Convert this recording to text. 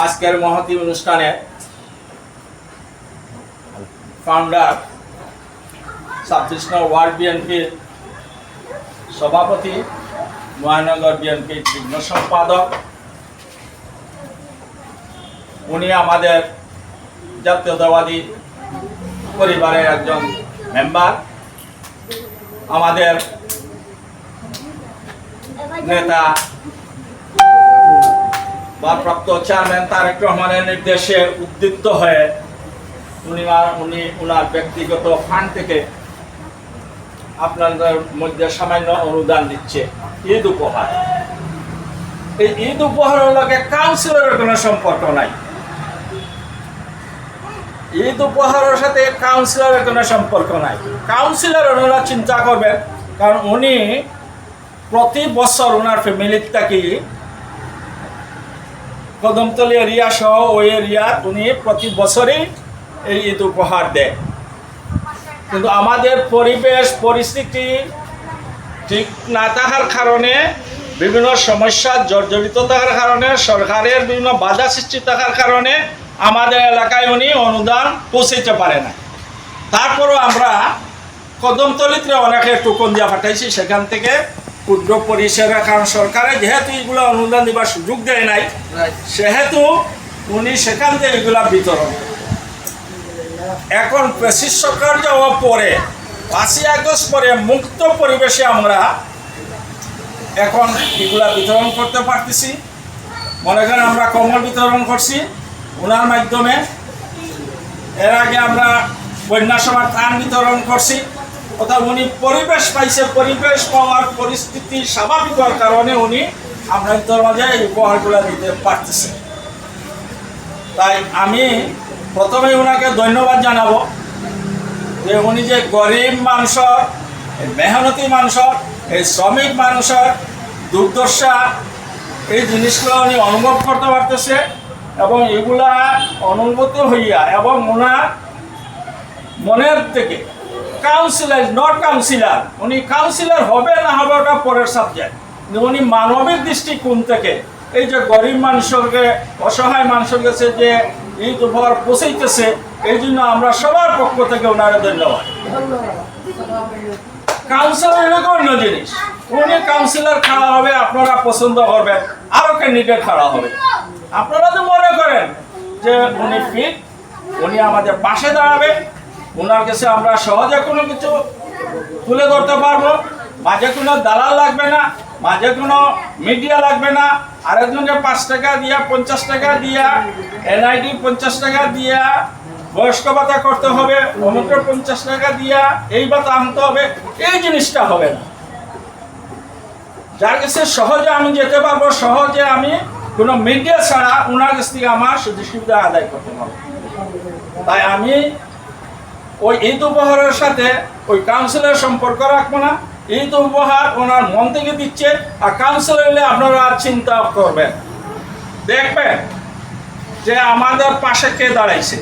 আজকের মহতী অনুষ্ঠানে ফাউন্ডার ২৬ নং ওয়ার্ড বিএনপির সভাপতি, মহানগর বিএনপির যুগ্ম সম্পাদক, উনি আমাদের জাতীয়তাবাদী পরিবারের একজন মেম্বার, আমাদের নেতা ভারপ্রাপ্ত চেয়ারম্যান তারেক রহমানের নির্দেশে উদ্দীপ্ত হয়ে উনি ওনার ব্যক্তিগত ফান্ড থেকে আপনাদের মধ্যে সামান্য অনুদান দিচ্ছে ঈদ উপহার। এই ঈদ উপহারের লগে কাউন্সিলরের কোনো সম্পর্ক নাই। ঈদ উপহারের সাথে কাউন্সিলরের কোনো সম্পর্ক নাই। কাউন্সিলর ওনারা চিন্তা করবেন, কারণ উনি প্রতি বছর ওনার ফ্যামিলির থেকে কদমতলী এরিয়া সহ ওই এরিয়া উনি প্রতি বছরই এই ঈদ উপহার দেয়। কিন্তু আমাদের পরিবেশ পরিস্থিতি ঠিক না থাকার কারণে, বিভিন্ন সমস্যা জর্জরিত থাকার কারণে, সরকারের বিভিন্ন বাধা সৃষ্টি থাকার কারণে আমাদের এলাকায় উনি অনুদান পৌঁছাইতে পারে না। তারপরও আমরা কদমতলিতে অনেকের টোকন দিয়া পাঠাইছি, সেখান থেকে ক্ষুদ্র পরিসরে, কারণ সরকারে যেহেতু এগুলো অনুদান দেওয়ার সুযোগ দেয় নাই, সেহেতু উনি সেখান থেকে এগুলা বিতরণ। এখন ফ্যাসিস্ট সরকার যাওয়ার পরে ৫ই আগস্ট পরে মুক্ত পরিবেশে আমরা এখন এগুলা বিতরণ করতে পারতেছি। মনে করেন আমরা কম্বল বিতরণ করছি ওনার মাধ্যমে, এর আগে আমরা বন্যার সময় ত্রাণ বিতরণ করছি। অর্থাৎ উনি পরিবেশ পাইছে, পরিবেশ পাওয়ার পরিস্থিতি স্বাভাবিক হওয়ার কারণে উনি আপনাদের মাঝে এই উপহারগুলো দিতে পারতেছে। তাই আমি প্রথমে ওনাকে ধন্যবাদ জানাবো যে উনি যে গরিব মানুষের, মেহনতি মানুষের, এই শ্রমিক মানুষের দুর্দশা, এই জিনিসগুলো উনি অনুভব করতে পারতেছে এবং এগুলা অনুভূত হইয়া এবং ওনার মনের থেকে কাউন্সিলর, নট কাউন্সিলর, উনি কাউন্সিলর হবে না হবে ওটা পরের সাবজেক্ট, উনি মানবিক দৃষ্টিকোণ থেকে এই যে গরিব মানুষকে, অসহায় মানুষের কাছে যে ঈদ উপহার পৌঁছাইতেছে, এই জন্য আমরা সবার পক্ষ থেকে ওনারা ধন্যবাদ। কাউন্সিলর এরকম অন্য জিনিস, উনি কাউন্সিলর খাওয়া হবে, আপনারা পছন্দ করবেন, আরও ক্যান্ডিডেট খাওয়া হবে। আপনারা তো মনে করেন যে উনি ফিট, উনি আমাদের পাশে দাঁড়াবে, ওনার কাছে আমরা সহজে কোনো কিছু তুলে ধরতে পারবো, মাঝে কোনো দালাল লাগবে না, মাঝে কোনো মিডিয়া লাগবে না, আরেকজনকে ৫ টাকা দিয়া, ৫০ টাকা দিয়া, এনআইডি ৫০ টাকা দিয়া বয়স্ক ভাতা করতে হবে, অমুকের ৫০ টাকা দিয়া এই ভাতা আনতে হবে, এই জিনিসটা হবে না। যার কাছে সহজে আমি যেতে পারবো, সহজে আমি কোনো মিডিয়া ছাড়া ওনার কাছ থেকে আমার সুযোগ সুবিধা আদায় করতে পারবো। তাই আমি ওই ঈদ উপহারের সাথে ওই কাউন্সিলের সম্পর্ক রাখবো না। ঈদ উপহার ওনার মন থেকে দিচ্ছে, আর কাউন্সিলর হলে আপনারা চিন্তা করবেন, দেখবেন যে আমাদের পাশে কে দাঁড়াইছে।